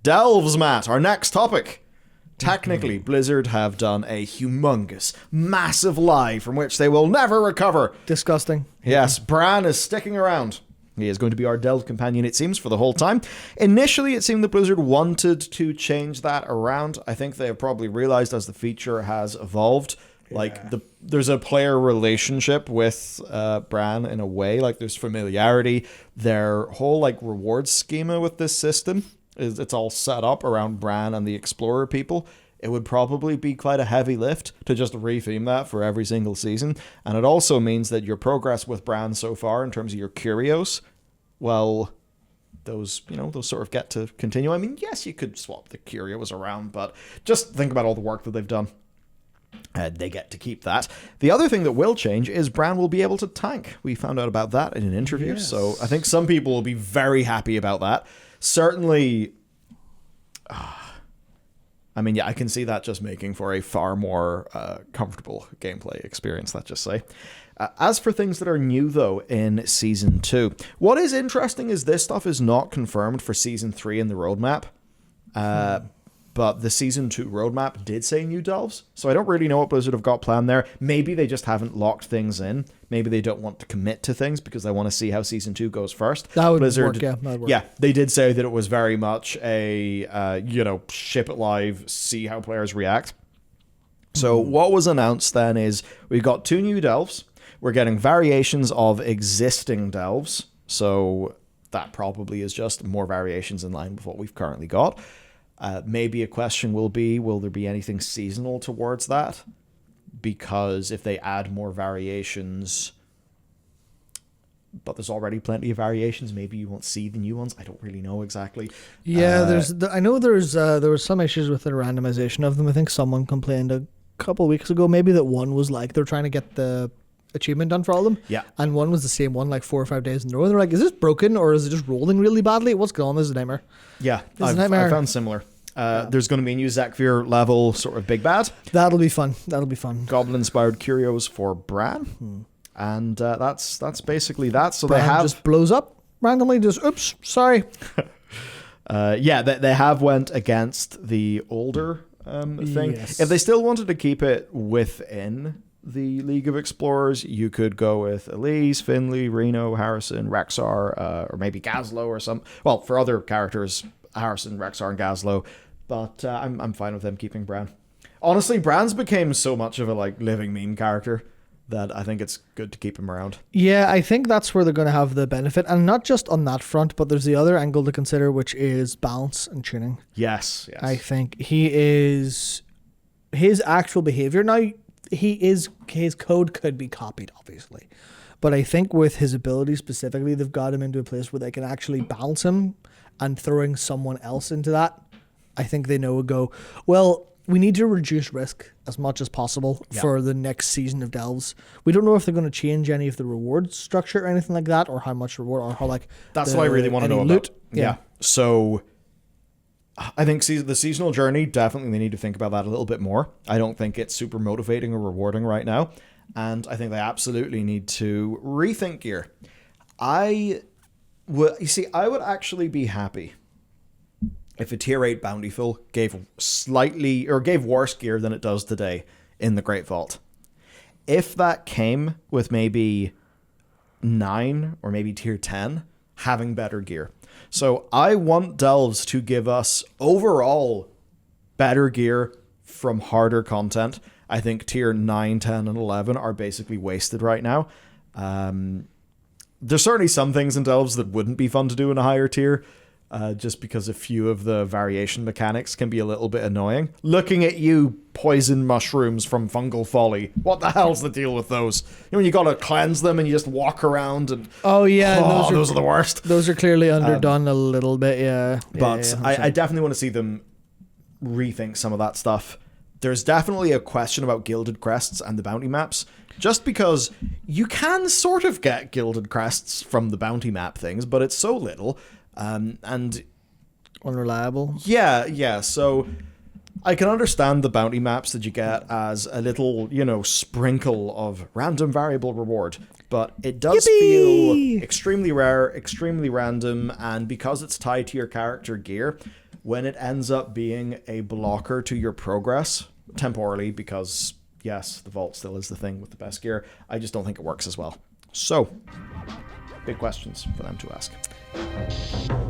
Delves, Matt, our next topic. Technically, Blizzard have done a humongous, massive lie from which they will never recover. Disgusting. Yes, Brann is sticking around. He is going to be our Delve companion, it seems, for the whole time. Initially, it seemed that Blizzard wanted to change that around. I think they have probably realized as the feature has evolved, there's a player relationship with Brann in a way. Like, there's familiarity. Their whole, reward schema with this system it's all set up around Brann and the Explorer people. It would probably be quite a heavy lift to just retheme that for every single season. And it also means that your progress with Brann so far in terms of your curios, well, those sort of get to continue. I mean, yes, you could swap the curios around, but just think about all the work that they've done. They get to keep that. The other thing that will change is Brann will be able to tank. We found out about that in an interview, yes. So I think some people will be very happy about that. Certainly, I can see that just making for a far more comfortable gameplay experience, let's just say. As for things that are new, though, in Season 2, what is interesting is this stuff is not confirmed for Season 3 in the roadmap. But the Season 2 roadmap did say new delves, so I don't really know what Blizzard have got planned there. Maybe they just haven't locked things in. Maybe they don't want to commit to things because they want to see how Season 2 goes first. That would work, yeah. That would work. Yeah, they did say that it was very much a, ship it live, see how players react. So what was announced then is we've got 2 new delves. We're getting variations of existing delves, so that probably is just more variations in line with what we've currently got. Maybe a question will there be anything seasonal towards that? Because if they add more variations, but there's already plenty of variations, maybe you won't see the new ones. I don't really know exactly. Yeah, I know there was some issues with the randomization of them. I think someone complained a couple weeks ago, maybe that one was they're trying to get the achievement done for all of them. Yeah. And one was the same one 4 or 5 days in a row. And they're like, is this broken or is it just rolling really badly? What's going on? This is a nightmare. Yeah, I found similar. There's going to be a new Zekvir level sort of big bad. That'll be fun. Goblin-inspired curios for Brann. And that's basically that. So Brann they have... just blows up randomly. Just, oops, sorry. They have went against the older thing. Yes. If they still wanted to keep it within the League of Explorers, you could go with Elise, Finley, Reno, Harrison, Rexar, or maybe Gazlo or some. Well, for other characters, Harrison, Rexar, and Gazlo. But I'm fine with them keeping Brann. Honestly, Brann's became so much of a living meme character that I think it's good to keep him around. Yeah, I think that's where they're going to have the benefit, and not just on that front, but there's the other angle to consider, which is balance and tuning. Yes. I think his actual behavior now. His code could be copied, obviously. But I think with his ability specifically, they've got him into a place where they can actually balance him, and throwing someone else into that, I think they know would go, well, we need to reduce risk as much as possible for the next season of Delves. We don't know if they're going to change any of the reward structure or anything like that, or how much reward, or how That's what I really want to know loot. About. Yeah. So I think the seasonal journey, definitely they need to think about that a little bit more. I don't think it's super motivating or rewarding right now. And I think they absolutely need to rethink gear. I would actually be happy if a tier 8 bountiful gave worse gear than it does today in the Great Vault. If that came with maybe 9 or maybe tier 10 having better gear. So I want Delves to give us overall better gear from harder content. I think tier 9, 10, and 11 are basically wasted right now. There's certainly some things in Delves that wouldn't be fun to do in a higher tier, just because a few of the variation mechanics can be a little bit annoying. Looking at you, poison mushrooms from Fungal Folly. What the hell's the deal with those? When you gotta cleanse them and you just walk around and... Oh, yeah. Those are the worst. Those are clearly underdone a little bit, yeah. But I definitely want to see them rethink some of that stuff. There's definitely a question about Gilded Crests and the bounty maps, just because you can sort of get Gilded Crests from the bounty map things, but it's so little. And unreliable. Yeah. So I can understand the bounty maps that you get as a little, sprinkle of random variable reward, but it does feel extremely rare, extremely random, and because it's tied to your character gear, when it ends up being a blocker to your progress temporarily, because yes, the vault still is the thing with the best gear, I just don't think it works as well. So, big questions for them to ask.